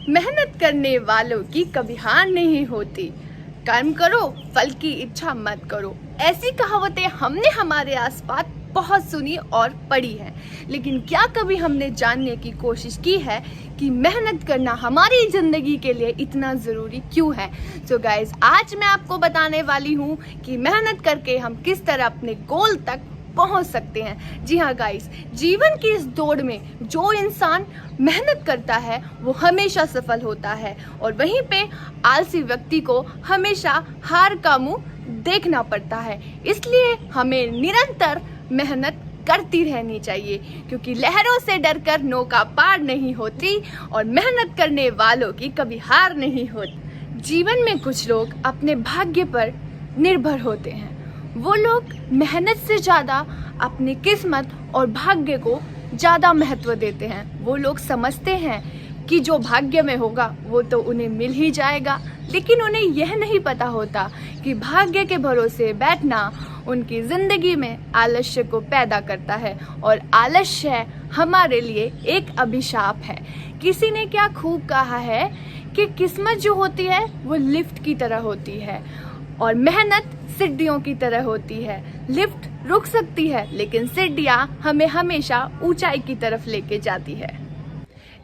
मेहनत करने वालों की कभी हार नहीं होती। कर्म करो, फल की इच्छा मत करो। ऐसी कहावतें हमने हमारे आसपास बहुत सुनी और पढ़ी है, लेकिन क्या कभी हमने जानने की कोशिश की है कि मेहनत करना हमारी जिंदगी के लिए इतना ज़रूरी क्यों है। सो गाइज, आज मैं आपको बताने वाली हूँ कि मेहनत करके हम किस तरह अपने गोल तक पहुंच सकते हैं। जी हाँ गाइस, जीवन की इस दौड़ में जो इंसान मेहनत करता है वो हमेशा सफल होता है, और वहीं पे आलसी व्यक्ति को हमेशा हार का मुंह देखना पड़ता है। इसलिए हमें निरंतर मेहनत करती रहनी चाहिए, क्योंकि लहरों से डरकर नौका पार नहीं होती और मेहनत करने वालों की कभी हार नहीं होती। जीवन में कुछ लोग अपने भाग्य पर निर्भर होते हैं। वो लोग मेहनत से ज़्यादा अपनी किस्मत और भाग्य को ज़्यादा महत्व देते हैं। वो लोग समझते हैं कि जो भाग्य में होगा वो तो उन्हें मिल ही जाएगा, लेकिन उन्हें यह नहीं पता होता कि भाग्य के भरोसे बैठना उनकी ज़िंदगी में आलस्य को पैदा करता है, और आलस्य हमारे लिए एक अभिशाप है। किसी ने क्या खूब कहा है कि किस्मत जो होती है वो लिफ्ट की तरह होती है और मेहनत सीढ़ियों की तरह होती है। लिफ्ट रुक सकती है, लेकिन सीढ़ियाँ हमें हमेशा ऊंचाई की तरफ लेके जाती है।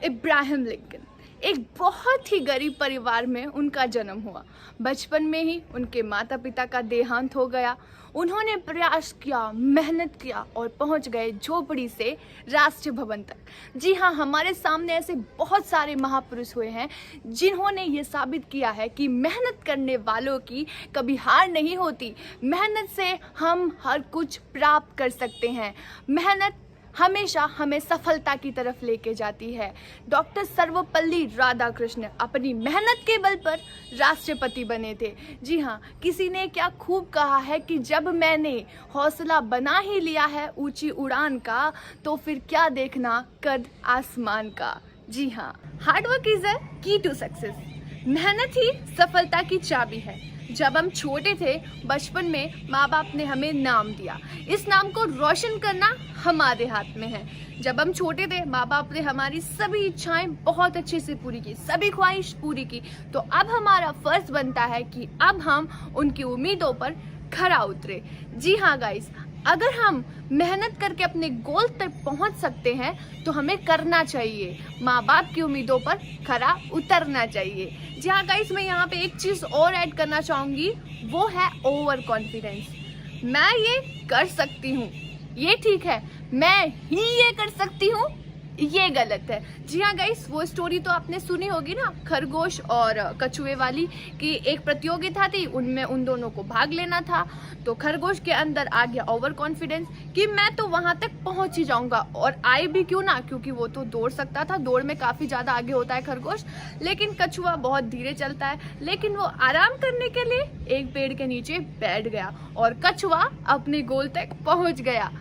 इब्राहिम लिंकन एक बहुत ही गरीब परिवार में उनका जन्म हुआ। बचपन में ही उनके माता पिता का देहांत हो गया। उन्होंने प्रयास किया, मेहनत किया और पहुंच गए झोपड़ी से राष्ट्रीय भवन तक। जी हाँ, हमारे सामने ऐसे बहुत सारे महापुरुष हुए हैं जिन्होंने ये साबित किया है कि मेहनत करने वालों की कभी हार नहीं होती। मेहनत से हम हर कुछ प्राप्त कर सकते हैं। मेहनत हमेशा हमें सफलता की तरफ लेके जाती है। डॉक्टर सर्वपल्ली राधाकृष्णन अपनी मेहनत के बल पर राष्ट्रपति बने थे। जी हाँ, किसी ने क्या खूब कहा है कि जब मैंने हौसला बना ही लिया है ऊंची उड़ान का, तो फिर क्या देखना कद आसमान का। जी हाँ, हार्डवर्क इज अ की टू सक्सेस। मेहनत ही सफलता की चाबी है। जब हम छोटे थे, बचपन में माँ बाप ने हमें नाम दिया। इस नाम को रोशन करना हमारे हाथ में है। जब हम छोटे थे, माँ बाप ने हमारी सभी इच्छाएं बहुत अच्छे से पूरी की, सभी ख्वाहिश पूरी की। तो अब हमारा फर्ज बनता है कि अब हम उनकी उम्मीदों पर खरा उतरे। जी हाँ गाइस, अगर हम मेहनत करके अपने गोल तक पहुंच सकते हैं तो हमें करना चाहिए, माँ बाप की उम्मीदों पर खरा उतरना चाहिए। जी हाँ गाइस, मैं यहाँ पे एक चीज़ और ऐड करना चाहूँगी, वो है ओवर कॉन्फिडेंस। मैं ये कर सकती हूँ, ये ठीक है, मैं ही ये कर सकती हूँ, ये गलत है। जी हाँ गाइस, वो स्टोरी तो आपने सुनी होगी ना, खरगोश और कछुए वाली, कि एक प्रतियोगिता थी, उनमें उन दोनों को भाग लेना था। तो खरगोश के अंदर आ गया ओवर कॉन्फिडेंस कि मैं तो वहां तक पहुंच ही जाऊंगा, और आए भी क्यों ना, क्योंकि वो तो दौड़ सकता था, दौड़ में काफी ज्यादा आगे होता है खरगोश। लेकिन कछुआ बहुत धीरे चलता है, लेकिन वो आराम करने के लिए एक पेड़ के नीचे बैठ गया और कछुआ अपने गोल तक पहुंच गया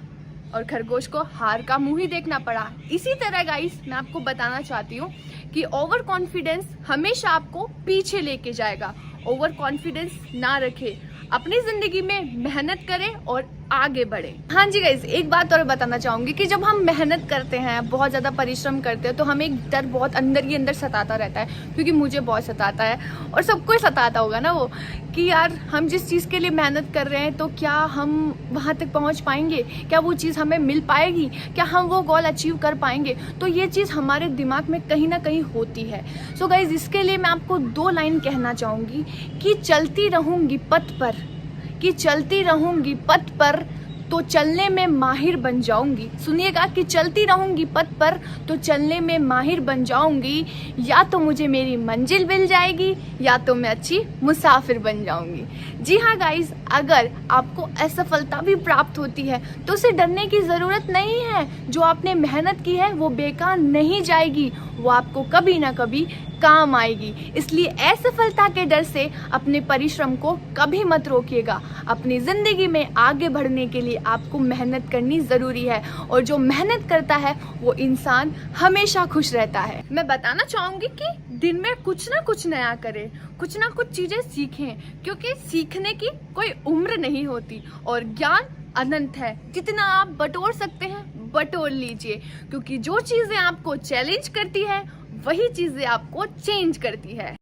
और खरगोश को हार का मुंह ही देखना पड़ा। इसी तरह गाइस, मैं आपको बताना चाहती हूँ कि ओवर कॉन्फिडेंस हमेशा आपको पीछे लेके जाएगा। ओवर कॉन्फिडेंस ना रखे, अपनी जिंदगी में मेहनत करें और आगे बढ़े। हाँ जी गाइस, एक बात और बताना चाहूंगी कि जब हम मेहनत करते हैं, बहुत ज़्यादा परिश्रम करते हैं, तो हमें एक डर बहुत अंदर ही अंदर सताता रहता है, क्योंकि मुझे बहुत सताता है और सबको ही सताता होगा ना वो, कि यार हम जिस चीज़ के लिए मेहनत कर रहे हैं तो क्या हम वहाँ तक पहुँच पाएंगे, क्या वो चीज़ हमें मिल पाएगी, क्या हम वो गोल अचीव कर पाएंगे। तो ये चीज़ हमारे दिमाग में कहीं ना कहीं होती है। सो गाइस, इसके लिए मैं आपको 2 लाइन कहना चाहूँगी कि चलती रहूँगी पथ पर, कि चलती रहूंगी पथ पर तो चलने में माहिर बन जाऊंगी। सुनिएगा, कि चलती रहूंगी पथ पर तो चलने में माहिर बन जाऊंगी। या तो मुझे मेरी मंजिल मिल जाएगी, या तो मैं अच्छी मुसाफिर बन जाऊंगी। जी हाँ गाइस, अगर आपको असफलता भी प्राप्त होती है तो उसे डरने की ज़रूरत नहीं है। जो आपने मेहनत की है वो बेकार नहीं जाएगी, वो आपको कभी ना कभी काम आएगी। इसलिए असफलता के डर से अपने परिश्रम को कभी मत रोकिएगा। अपनी ज़िंदगी में आगे बढ़ने के लिए आपको मेहनत करनी ज़रूरी है, और जो मेहनत करता है वो इंसान हमेशा खुश रहता है। मैं बताना चाहूँगी कि दिन में कुछ ना कुछ नया करें, कुछ ना कुछ चीज़ें सीखें, क्योंकि सीखने की कोई उम्र नहीं होती और ज्ञान अनंत है। जितना आप बटोर सकते हैं बटोर लीजिए, क्योंकि जो चीज़ें आपको चैलेंज करती है वही चीज़ें आपको चेंज करती है।